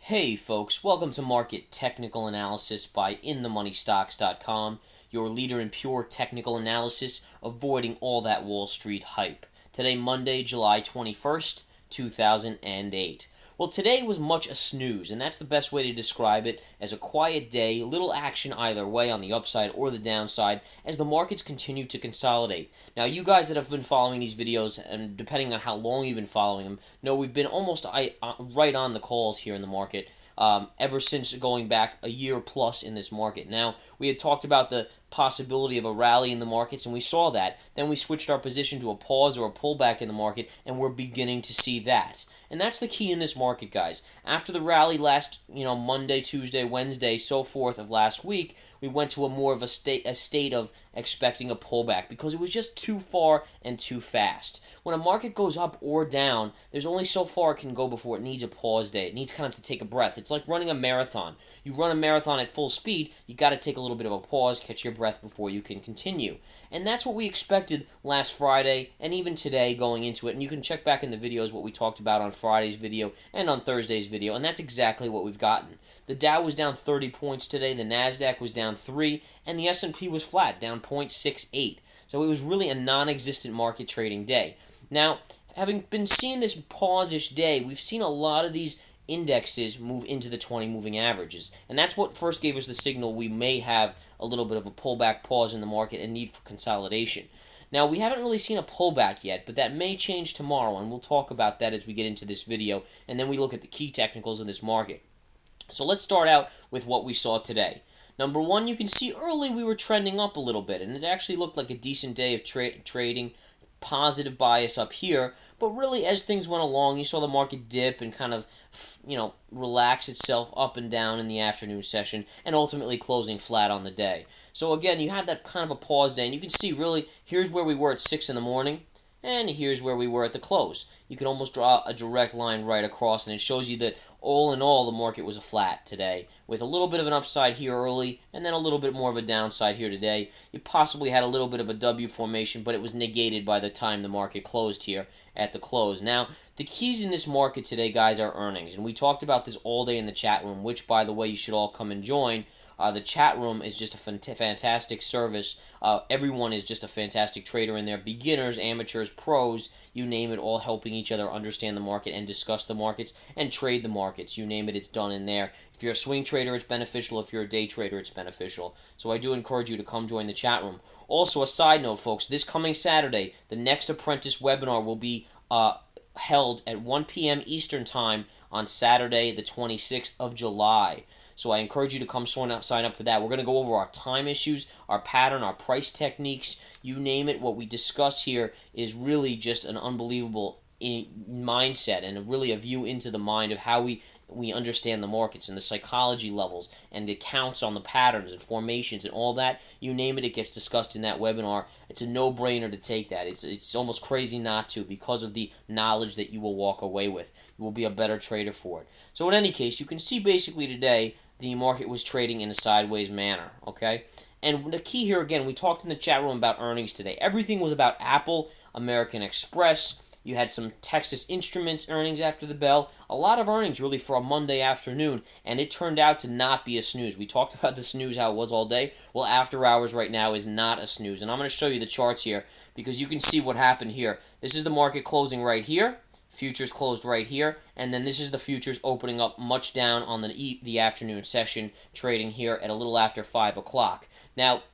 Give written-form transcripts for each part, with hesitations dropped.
Hey folks, welcome to Market Technical Analysis by InTheMoneyStocks.com, your leader in pure technical analysis, avoiding all that Wall Street hype. Today, Monday, July 21st, 2008. Well, today was much a snooze, and that's the best way to describe it, as a quiet day, little action either way on the upside or the downside, as the markets continue to consolidate. Now, you guys that have been following these videos, and depending on how long you've been following them, know we've been almost right on the calls here in the market. Ever since going back a year plus in this market. Now, we had talked about the possibility of a rally in the markets, and we saw that. Then we switched our position to a pause or a pullback in the market, and we're beginning to see that. And that's the key in this market, guys. After the rally last, Monday, Tuesday, Wednesday, so forth of last week, we went to a more of a state of expecting a pullback because it was just too far and too fast. When a market goes up or down, there's only so far it can go before it needs a pause day. It needs kind of to take a breath. It's like running a marathon. You run a marathon at full speed, you got to take a little bit of a pause, catch your breath before you can continue. And that's what we expected last Friday and even today going into it. And you can check back in the videos what we talked about on Friday's video and on Thursday's video, and that's exactly what we've gotten. The Dow was down 30 points today, the Nasdaq was down 3, and the S&P was flat, down 0.68. So it was really a non-existent market trading day. Now, having been seeing this pause-ish day, we've seen a lot of these indexes move into the 20 moving averages. And that's what first gave us the signal we may have a little bit of a pullback pause in the market and need for consolidation. Now, we haven't really seen a pullback yet, but that may change tomorrow, and we'll talk about that as we get into this video, and then we look at the key technicals of this market. So let's start out with what we saw today. Number one, you can see early we were trending up a little bit, and it actually looked like a decent day of trading. Positive bias up here, but really as things went along, you saw the market dip and kind of, relax itself up and down in the afternoon session, and ultimately closing flat on the day. So again, you had that kind of a pause day, and you can see really, here's where we were at 6 in the morning, and here's where we were at the close. You can almost draw a direct line right across, and it shows you that all in all, the market was a flat today, with a little bit of an upside here early, and then a little bit more of a downside here today. You possibly had a little bit of a W formation, but it was negated by the time the market closed here at the close. Now, the keys in this market today, guys, are earnings, and we talked about this all day in the chat room, which, by the way, you should all come and join. The chat room is just a fantastic service. Everyone is just a fantastic trader in there. Beginners, amateurs, pros, you name it, all helping each other understand the market and discuss the markets and trade the markets. You name it, it's done in there. If you're a swing trader, it's beneficial. If you're a day trader, it's beneficial. So I do encourage you to come join the chat room. Also, a side note, folks, this coming Saturday, the next apprentice webinar will be held at 1 p.m. Eastern Time on Saturday, the 26th of July. So I encourage you to come sign up for that. We're going to go over our time issues, our pattern, our price techniques, you name it. What we discuss here is really just an unbelievable mindset and really a view into the mind of how we understand the markets and the psychology levels and the counts on the patterns and formations and all that. You name it, it gets discussed in that webinar. It's a no-brainer to take that. It's almost crazy not to because of the knowledge that you will walk away with. You will be a better trader for it. So in any case, you can see basically today the market was trading in a sideways manner, okay? And the key here, again, we talked in the chat room about earnings today. Everything was about Apple, American Express. You had some Texas Instruments earnings after the bell. A lot of earnings, really, for a Monday afternoon, and it turned out to not be a snooze. We talked about the snooze, how it was all day. Well, after hours right now is not a snooze, and I'm going to show you the charts here because you can see what happened here. This is the market closing right here. Futures closed right here, and then this is the futures opening up much down on the afternoon session, trading here at a little after 5 o'clock. Now,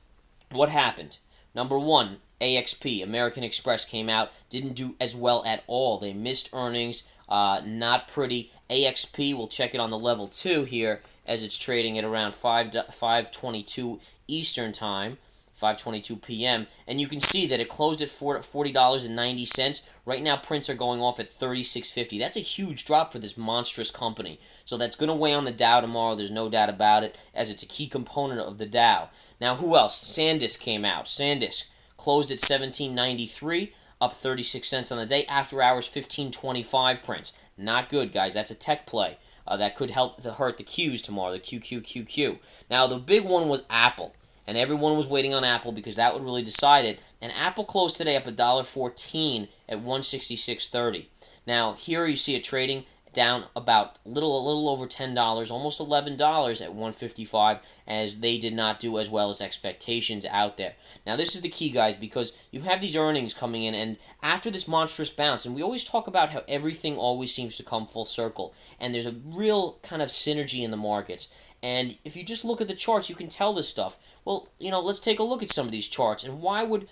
what happened? Number one, AXP, American Express, came out, didn't do as well at all. They missed earnings, not pretty. AXP, we'll check it on the level 2 here, as it's trading at around 5:22 Eastern Time. 5:22 p.m. and you can see that it closed at $40.90. Right now, prints are going off at $36.50. That's a huge drop for this monstrous company. So that's going to weigh on the Dow tomorrow. There's no doubt about it, as it's a key component of the Dow. Now, who else? SanDisk came out. SanDisk closed at $17.93, up 36 cents on the day. After hours, 15.25 prints. Not good, guys. That's a tech play. That could help to hurt the Qs tomorrow, the QQQQ. Now, the big one was Apple. And everyone was waiting on Apple because that would really decide it. And Apple closed today up $1.14 at 166.30. Now, here you see it trading down about a little over $10, almost $11 at 155, as they did not do as well as expectations out there. Now this is the key, guys, because you have these earnings coming in, and after this monstrous bounce, and we always talk about how everything always seems to come full circle, and there's a real kind of synergy in the markets. And if you just look at the charts, you can tell this stuff. Well, let's take a look at some of these charts, and why would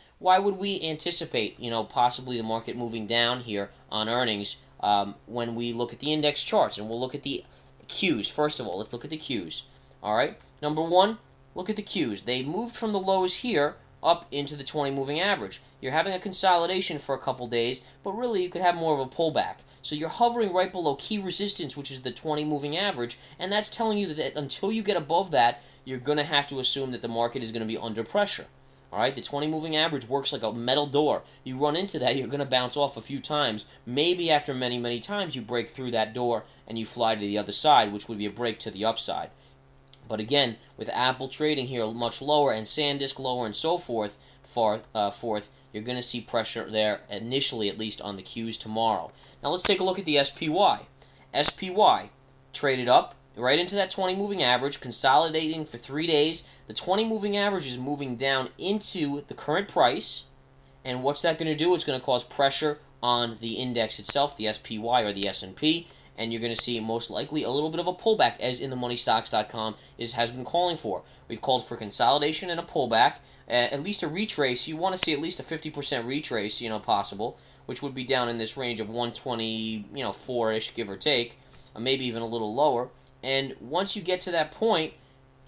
we anticipate, possibly the market moving down here on earnings when we look at the index charts? And we'll look at the Qs. First of all, let's look at the Qs. All right, number one, look at the Qs. They moved from the lows here up into the 20 moving average. You're having a consolidation for a couple days, but really you could have more of a pullback. So you're hovering right below key resistance, which is the 20 moving average, and that's telling you that until you get above that, you're going to have to assume that the market is going to be under pressure. All right, the 20 moving average works like a metal door. You run into that, you're going to bounce off a few times. Maybe after many, many times, you break through that door and you fly to the other side, which would be a break to the upside. But again, with Apple trading here much lower and SanDisk lower and so forth, you're going to see pressure there initially, at least on the Qs tomorrow. Now let's take a look at the SPY. SPY traded up right into that 20 moving average, consolidating for 3 days. The 20 moving average is moving down into the current price, and what's that going to do? It's going to cause pressure on the index itself, the SPY or the S&P, and you're going to see most likely a little bit of a pullback, as InTheMoneyStocks.com has been calling for. We've called for consolidation and a pullback, at least a retrace. You want to see at least a 50% retrace, possible, which would be down in this range of 124-ish, give or take, maybe even a little lower. And once you get to that point,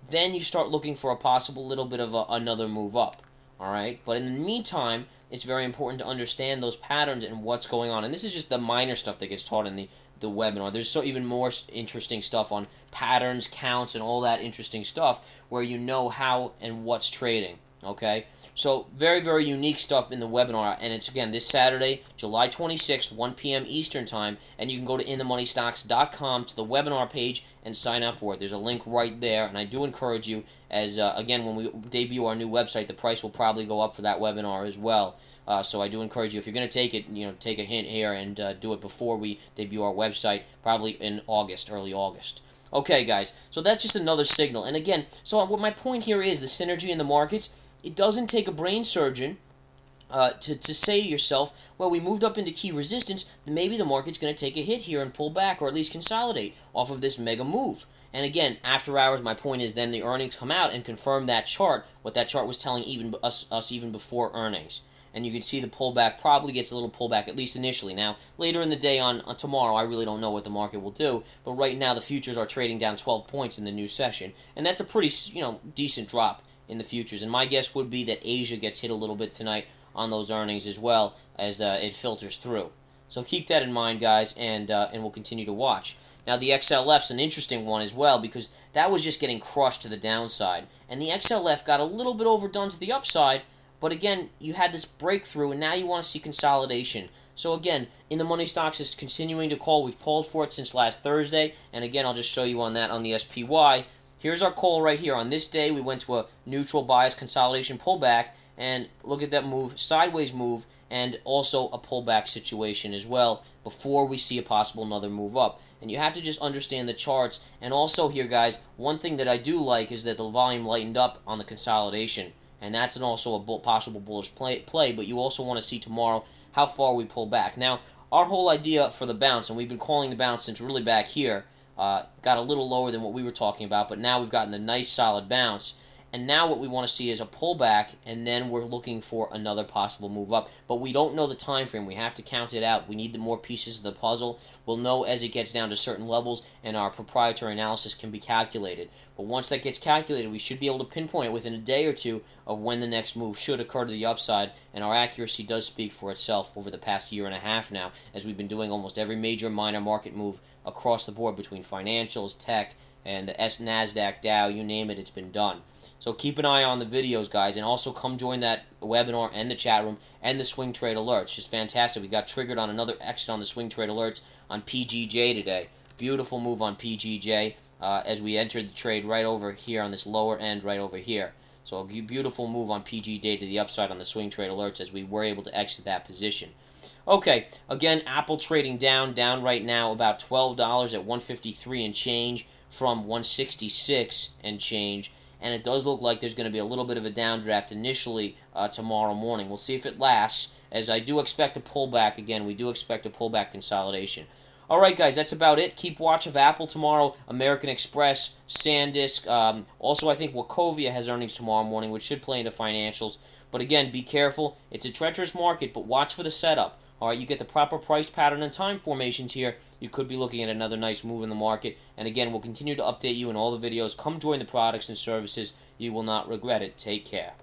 then you start looking for a possible little bit of another move up. All right, but in the meantime, it's very important to understand those patterns and what's going on. And this is just the minor stuff that gets taught in the webinar. There's even more interesting stuff on patterns, counts, and all that interesting stuff where you know how and what's trading. Okay, so very, very unique stuff in the webinar, and it's again this Saturday, July 26th, 1 p.m. Eastern Time, and you can go to InTheMoneyStocks.com to the webinar page and sign up for it. There's a link right there, and I do encourage you, as again, when we debut our new website, the price will probably go up for that webinar as well. So I do encourage you, if you're going to take it, take a hint here and do it before we debut our website, probably in August, early August. Okay, guys, so that's just another signal. And again, so what my point here is the synergy in the markets. It doesn't take a brain surgeon to say to yourself, well, we moved up into key resistance, maybe the market's going to take a hit here and pull back, or at least consolidate off of this mega move. And again, after hours, my point is then the earnings come out and confirm that chart, what that chart was telling us even before earnings. And you can see the pullback probably gets a little pullback, at least initially. Now, later in the day on tomorrow, I really don't know what the market will do. But right now, the futures are trading down 12 points in the new session. And that's a pretty, decent drop in the futures. And my guess would be that Asia gets hit a little bit tonight on those earnings as well as it filters through. So keep that in mind, guys, and we'll continue to watch. Now, the XLF's an interesting one as well because that was just getting crushed to the downside. And the XLF got a little bit overdone to the upside, but again, you had this breakthrough, and now you want to see consolidation. So again, In The Money Stocks is continuing to call. We've called for it since last Thursday, and again, I'll just show you on that on the SPY. Here's our call right here. On this day, we went to a neutral bias consolidation pullback, and look at that move, sideways move, and also a pullback situation as well before we see a possible another move up. And you have to just understand the charts. And also here, guys, one thing that I do like is that the volume lightened up on the consolidation. And that's also a possible bullish play, but you also want to see tomorrow how far we pull back. Now, our whole idea for the bounce, and we've been calling the bounce since really back here, got a little lower than what we were talking about, but now we've gotten a nice solid bounce. And now what we want to see is a pullback, and then we're looking for another possible move up. But we don't know the time frame. We have to count it out. We need the more pieces of the puzzle. We'll know as it gets down to certain levels, and our proprietary analysis can be calculated. But once that gets calculated, we should be able to pinpoint it within a day or two of when the next move should occur to the upside. And our accuracy does speak for itself over the past year and a half now, as we've been doing almost every major minor market move across the board between financials, tech, and the NASDAQ, Dow, you name it, it's been done. So keep an eye on the videos, guys, and also come join that webinar and the chat room and the swing trade alerts. Just fantastic. We got triggered on another exit on the swing trade alerts on PGJ today. Beautiful move on PGJ as we entered the trade right over here on this lower end right over here. So a beautiful move on PGJ to the upside on the swing trade alerts as we were able to exit that position. Okay, again, Apple trading down right now about $12 at 153 and change from 166 and change. And it does look like there's going to be a little bit of a downdraft initially tomorrow morning. We'll see if it lasts, as I do expect a pullback again. We do expect a pullback consolidation. All right, guys, that's about it. Keep watch of Apple tomorrow, American Express, SanDisk. Also, I think Wachovia has earnings tomorrow morning, which should play into financials. But again, be careful. It's a treacherous market, but watch for the setup. All right, you get the proper price pattern and time formations here. You could be looking at another nice move in the market. And again, we'll continue to update you in all the videos. Come join the products and services. You will not regret it. Take care.